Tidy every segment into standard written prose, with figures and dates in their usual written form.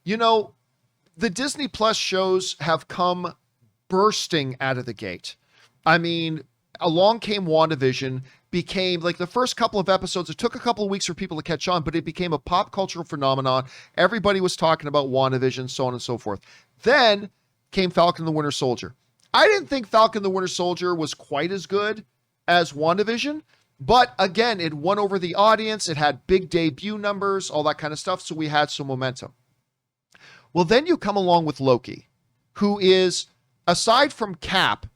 You know, the Disney Plus shows have come bursting out of the gate. I mean, along came WandaVision, became like the first couple of episodes. It took a couple of weeks for people to catch on, but it became a pop cultural phenomenon. Everybody was talking about WandaVision, so on and so forth. Then came Falcon and the Winter Soldier. I didn't think Falcon and the Winter Soldier was quite as good as WandaVision, but again, it won over the audience. It had big debut numbers, all that kind of stuff, so we had some momentum. Well, then you come along with Loki, who is, aside from Cap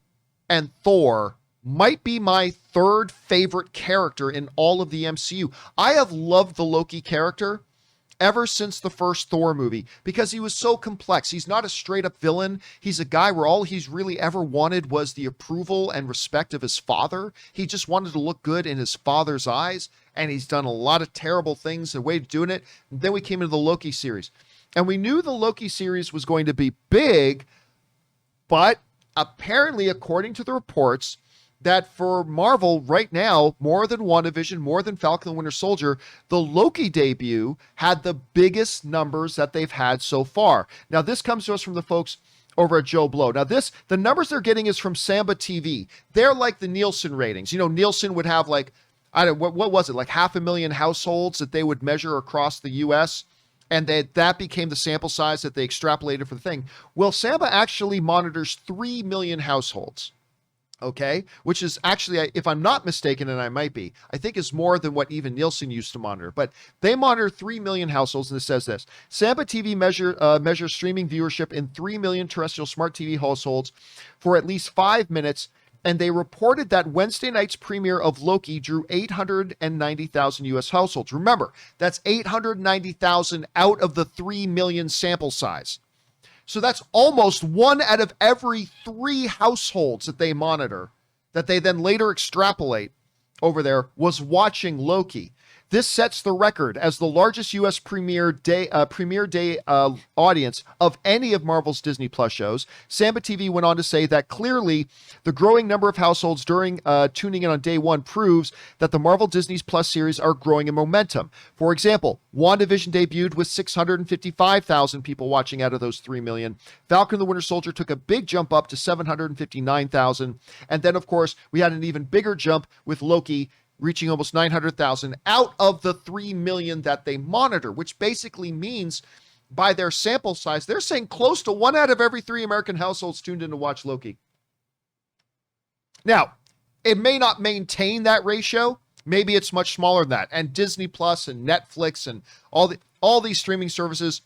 and Thor, might be my third favorite character in all of the MCU. I have loved the Loki character ever since the first Thor movie because he was so complex. He's not a straight up villain. He's a guy where all he's really ever wanted was the approval and respect of his father. He just wanted to look good in his father's eyes, and he's done a lot of terrible things, the way of doing it. And then we came into the Loki series. And we knew the Loki series was going to be big, but apparently, according to the reports, that for Marvel right now, more than WandaVision, more than Falcon and Winter Soldier, the Loki debut had the biggest numbers that they've had so far. Now, this comes to us from the folks over at Joe Blow. Now, the numbers they're getting is from Samba TV. They're like the Nielsen ratings. You know, Nielsen would have like, I don't know, what was it, like 500,000 households that they would measure across the U.S., and that became the sample size that they extrapolated for the thing. Well, Samba actually monitors 3 million households. Okay, which is actually, if I'm not mistaken, and I might be, I think is more than what even Nielsen used to monitor. But they monitor 3 million households, and it says this. Samba TV measures streaming viewership in 3 million terrestrial smart TV households for at least 5 minutes, and they reported that Wednesday night's premiere of Loki drew 890,000 U.S. households. Remember, that's 890,000 out of the 3 million sample size. So that's almost 1 out of every 3 households that they monitor, that they then later extrapolate over there, was watching Loki. This sets the record as the largest U.S. premiere day audience of any of Marvel's Disney Plus shows. Samba TV went on to say that clearly the growing number of households during tuning in on day one proves that the Marvel Disney Plus series are growing in momentum. For example, WandaVision debuted with 655,000 people watching out of those 3 million. Falcon and the Winter Soldier took a big jump up to 759,000. And then, of course, we had an even bigger jump with Loki, reaching almost 900,000 out of the 3 million that they monitor, which basically means by their sample size, they're saying close to 1 out of every 3 American households tuned in to watch Loki. Now, it may not maintain that ratio. Maybe it's much smaller than that. And Disney Plus and Netflix and all these streaming services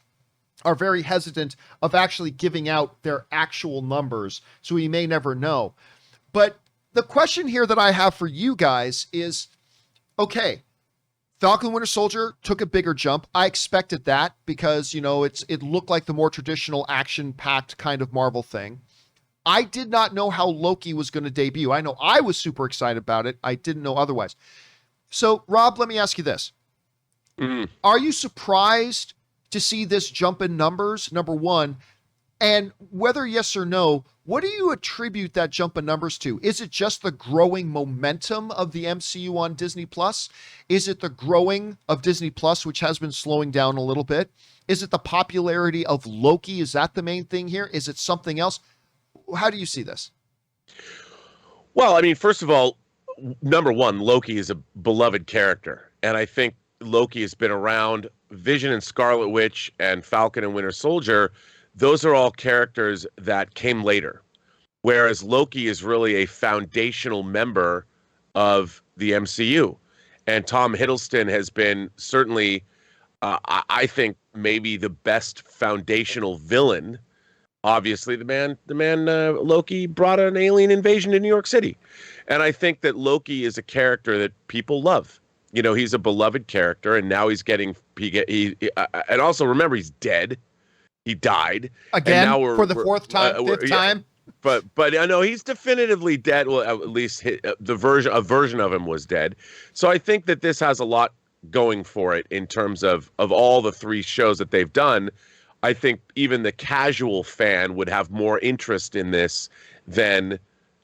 are very hesitant of actually giving out their actual numbers, so we may never know. But the question here that I have for you guys is, okay, Falcon Winter Soldier took a bigger jump. I expected that because, you know, it looked like the more traditional action-packed kind of Marvel thing. I did not know how Loki was going to debut. I know I was super excited about it. I didn't know otherwise. So, Rob, let me ask you this. Are you surprised to see this jump in numbers, number one? And whether yes or no, what do you attribute that jump in numbers to? Is it just the growing momentum of the MCU on Disney Plus? Is it the growing of Disney Plus, which has been slowing down a little bit? Is it the popularity of Loki? Is that the main thing here? Is it something else? How do you see this? Well, I mean, first of all, number one, Loki is a beloved character. And I think Loki has been around. Vision and Scarlet Witch and Falcon and Winter Soldier, those are all characters that came later, whereas Loki is really a foundational member of the MCU. And Tom Hiddleston has been certainly, I think, maybe the best foundational villain. Obviously, the man Loki brought an alien invasion to New York City. And I think that Loki is a character that people love. You know, he's a beloved character, and now he's getting, and also remember, he's dead. He died again and now for the fifth time. But I know he's definitively dead. Well, at least a version of him was dead. So I think that this has a lot going for it in terms of all the 3 shows that they've done. I think even the casual fan would have more interest in this than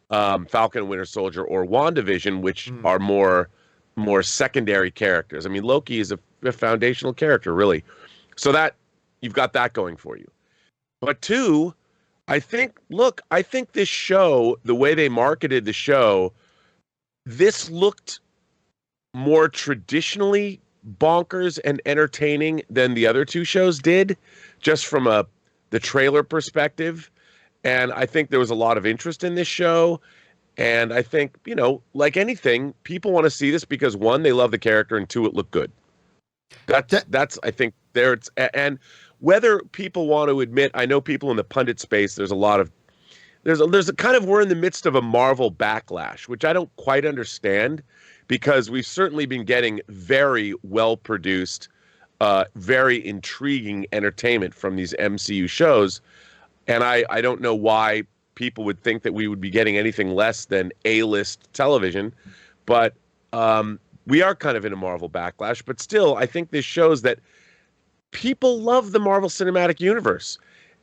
Falcon and Winter Soldier or WandaVision, which are more secondary characters. I mean, Loki is a foundational character, really. So that, You've got that going for you. But two, I think this show, the way they marketed the show, this looked more traditionally bonkers and entertaining than the other two shows did, just from the trailer perspective. And I think there was a lot of interest in this show. And I think, like anything, people want to see this because one, they love the character, and two, it looked good. That's I think there it's and whether people want to admit, I know people in the pundit space, there's a kind of, we're in the midst of a Marvel backlash, which I don't quite understand, because we've certainly been getting very well produced, very intriguing entertainment from these MCU shows. And I don't know why people would think that we would be getting anything less than A-list television. But we are kind of in a Marvel backlash. But still, I think this shows that people love the Marvel Cinematic Universe.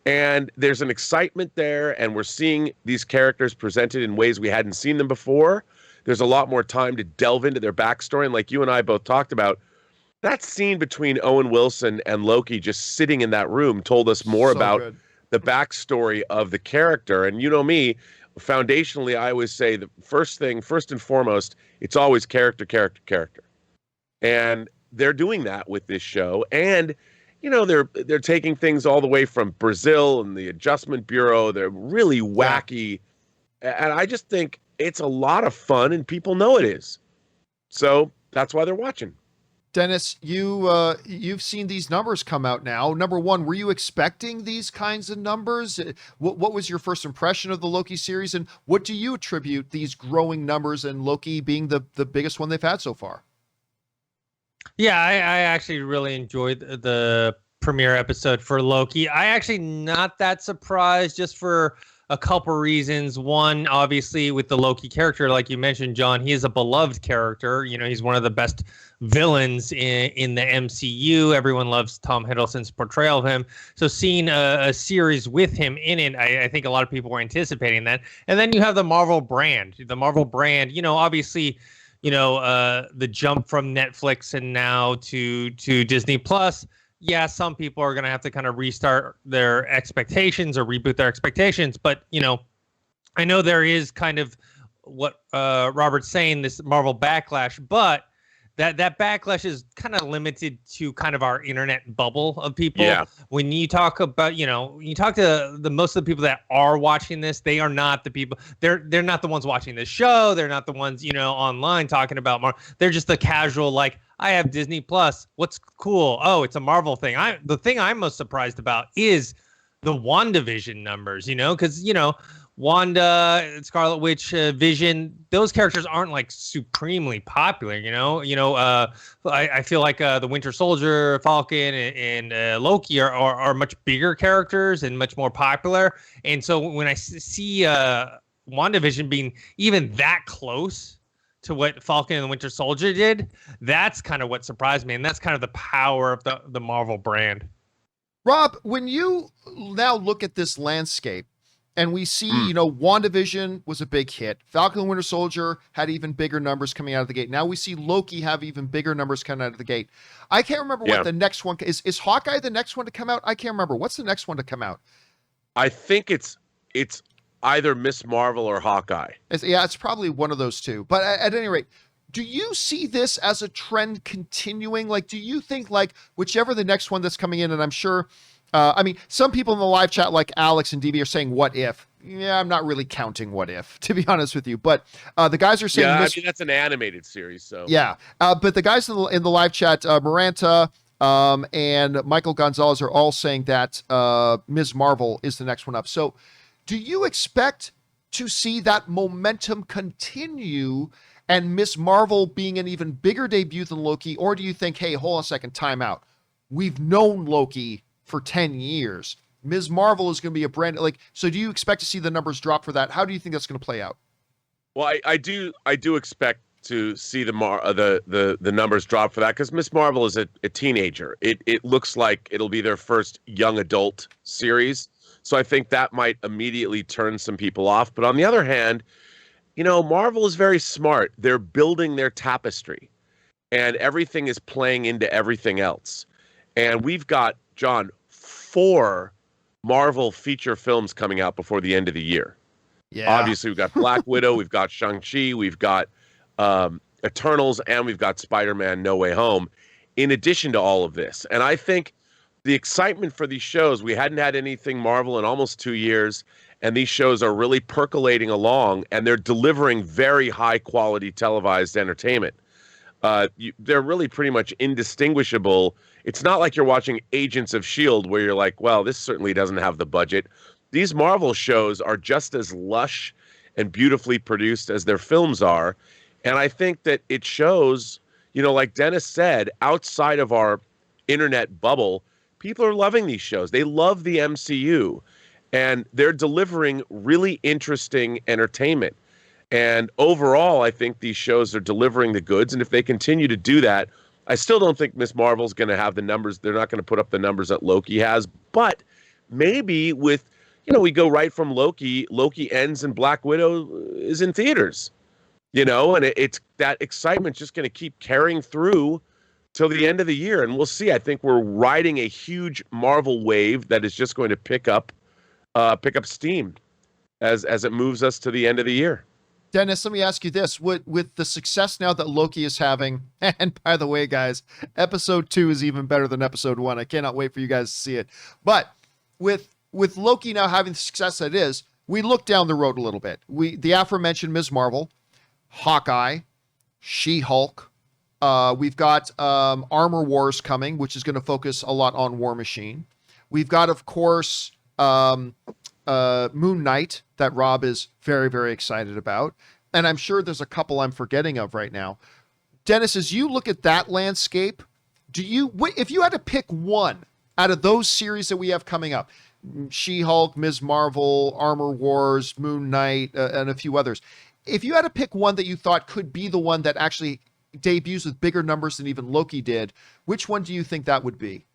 And there's an excitement there, and we're seeing these characters presented in ways we hadn't seen them before. There's a lot more time to delve into their backstory. And like you and I both talked about, that scene between Owen Wilson and Loki just sitting in that room told us more about the backstory of the character. And you know me, foundationally, I always say the first and foremost, it's always character, character, character. And they're doing that with this show. And they're taking things all the way from Brazil and the Adjustment Bureau. They're really wacky. Yeah. And I just think it's a lot of fun, and people know it is. So that's why they're watching. Dennis, you've seen these numbers come out now. Number one, were you expecting these kinds of numbers? What was your first impression of the Loki series, and what do you attribute these growing numbers and Loki being the biggest one they've had so far? Yeah, I actually really enjoyed the premiere episode for Loki. I actually not that surprised, just for a couple reasons. One, obviously, with the Loki character, like you mentioned, John, he is a beloved character. He's one of the best villains in the MCU. Everyone loves Tom Hiddleston's portrayal of him. So seeing a series with him in it, I think a lot of people were anticipating that. And then you have the Marvel brand. The Marvel brand, obviously, the jump from Netflix and now to Disney Plus. Yeah, some people are going to have to kind of restart their expectations or reboot their expectations. But, I know there is kind of what Robert's saying, this Marvel backlash, but that backlash is kind of limited to kind of our internet bubble of people. Yeah. When you talk about, when you talk to most of the people that are watching this, they are not the people. They're not the ones watching this show. They're not the ones, online talking about Marvel. They're just the casual, like, I have Disney Plus. What's cool? Oh, it's a Marvel thing. The thing I'm most surprised about is the WandaVision numbers, because, Wanda, Scarlet Witch, Vision, those characters aren't like supremely popular, I feel like the Winter Soldier, Falcon, and Loki are much bigger characters and much more popular. And so when I see WandaVision being even that close to what Falcon and the Winter Soldier did, that's kind of what surprised me. And that's kind of the power of the Marvel brand. Rob, when you now look at this landscape, and we see, WandaVision was a big hit. Falcon and Winter Soldier had even bigger numbers coming out of the gate. Now we see Loki have even bigger numbers coming out of the gate. I can't remember what the next one is. Is Hawkeye the next one to come out? I can't remember. What's the next one to come out? I think it's either Miss Marvel or Hawkeye. It's probably one of those two. But at any rate, do you see this as a trend continuing? Like, do you think, like, whichever the next one that's coming in, and I'm sure, some people in the live chat, like Alex and DB, are saying, what if? Yeah, I'm not really counting what if, to be honest with you. But the guys are saying... Yeah, that's an animated series, so... Yeah, but the guys in the live chat, Maranta and Michael Gonzalez, are all saying that Ms. Marvel is the next one up. So do you expect to see that momentum continue and Ms. Marvel being an even bigger debut than Loki? Or do you think, hey, hold on a second, time out. We've known Loki for 10 years. Ms. Marvel is going to be a brand, so do you expect to see the numbers drop for that? How do you think that's going to play out? Well, I do expect to see the numbers drop for that, because Ms. Marvel is a teenager. It looks like it'll be their first young adult series. So I think that might immediately turn some people off. But on the other hand, Marvel is very smart. They're building their tapestry, and everything is playing into everything else. And we've got, John, 4 Marvel feature films coming out before the end of the year. Yeah. Obviously, we've got Black Widow, we've got Shang-Chi, we've got Eternals, and we've got Spider-Man No Way Home, in addition to all of this. And I think the excitement for these shows, we hadn't had anything Marvel in almost 2 years, and these shows are really percolating along, and they're delivering very high-quality televised entertainment. They're really pretty much indistinguishable. It's not like you're watching Agents of S.H.I.E.L.D., where you're like, well, this certainly doesn't have the budget. These Marvel shows are just as lush and beautifully produced as their films are. And I think that it shows, like Dennis said, outside of our internet bubble, people are loving these shows. They love the MCU, and they're delivering really interesting entertainment. And overall, I think these shows are delivering the goods. And if they continue to do that, I still don't think Miss Marvel's going to have the numbers. They're not going to put up the numbers that Loki has. But maybe with, we go right from Loki. Loki ends and Black Widow is in theaters, and it's that excitement just going to keep carrying through till the end of the year. And we'll see. I think we're riding a huge Marvel wave that is just going to pick up steam as it moves us to the end of the year. Dennis, let me ask you this. With the success now that Loki is having, and by the way, guys, episode 2 is even better than episode 1. I cannot wait for you guys to see it. But with Loki now having the success that it is, we look down the road a little bit. The aforementioned Ms. Marvel, Hawkeye, She-Hulk. We've got Armor Wars coming, which is going to focus a lot on War Machine. We've got, of course, Moon Knight that Rob is very, very excited about. And I'm sure there's a couple I'm forgetting of right now. Dennis, as you look at that landscape, if you had to pick one out of those series that we have coming up, She-Hulk, Ms. Marvel, Armor Wars, Moon Knight, and a few others, if you had to pick one that you thought could be the one that actually debuts with bigger numbers than even Loki did, which one do you think that would be?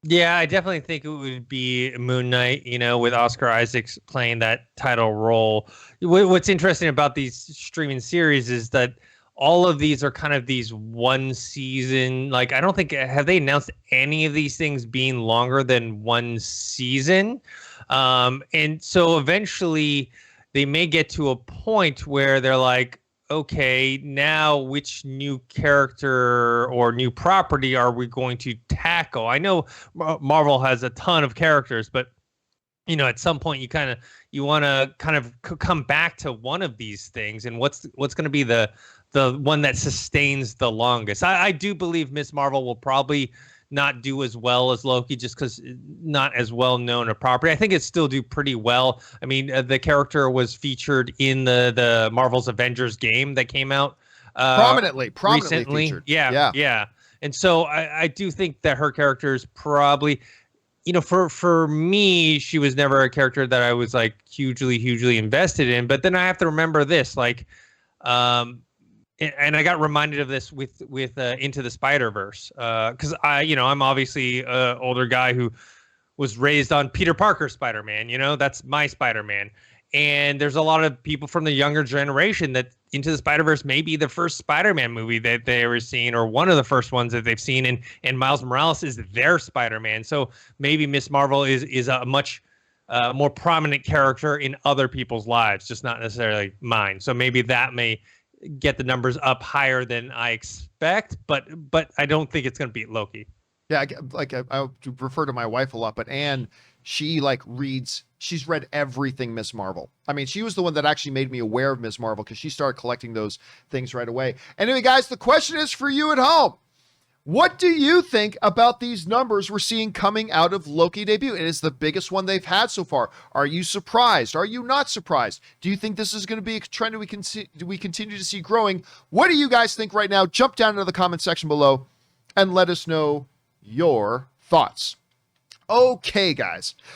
Yeah, I definitely think it would be Moon Knight, with Oscar Isaacs playing that title role. What's interesting about these streaming series is that all of these are kind of these one season. Like, I don't think, have they announced any of these things being longer than one season? And so eventually they may get to a point where they're like, okay, now which new character or new property are we going to tackle? I know Marvel has a ton of characters, but at some point you want to kind of come back to one of these things, and what's going to be the one that sustains the longest. I do believe Miss Marvel will probably not do as well as Loki, just because not as well known a property. I think it still do pretty well. I mean, the character was featured in the Marvel's Avengers game that came out prominently recently. Featured. Yeah. And so I do think that her character is probably, for me, she was never a character that I was like hugely invested in. But then I have to remember this, like, and I got reminded of this with Into the Spider-Verse, because I'm obviously an older guy who was raised on Peter Parker Spider-Man. That's my Spider-Man. And there's a lot of people from the younger generation that Into the Spider-Verse may be the first Spider-Man movie that they ever seen, or one of the first ones that they've seen. And Miles Morales is their Spider-Man. So maybe Miss Marvel is a much more prominent character in other people's lives, just not necessarily mine. So maybe that may get the numbers up higher than I expect, but I don't think it's going to beat Loki. Yeah, I refer to my wife a lot, but Anne, she's read everything Miss Marvel. I mean, she was the one that actually made me aware of Miss Marvel, because she started collecting those things right away. Anyway, guys, the question is for you at home. What do you think about these numbers we're seeing coming out of Loki debut? It is the biggest one they've had so far. Are you surprised? Are you not surprised? Do you think this is going to be a trend we continue to see growing? What do you guys think right now? Jump down into the comment section below and let us know your thoughts. Okay, guys.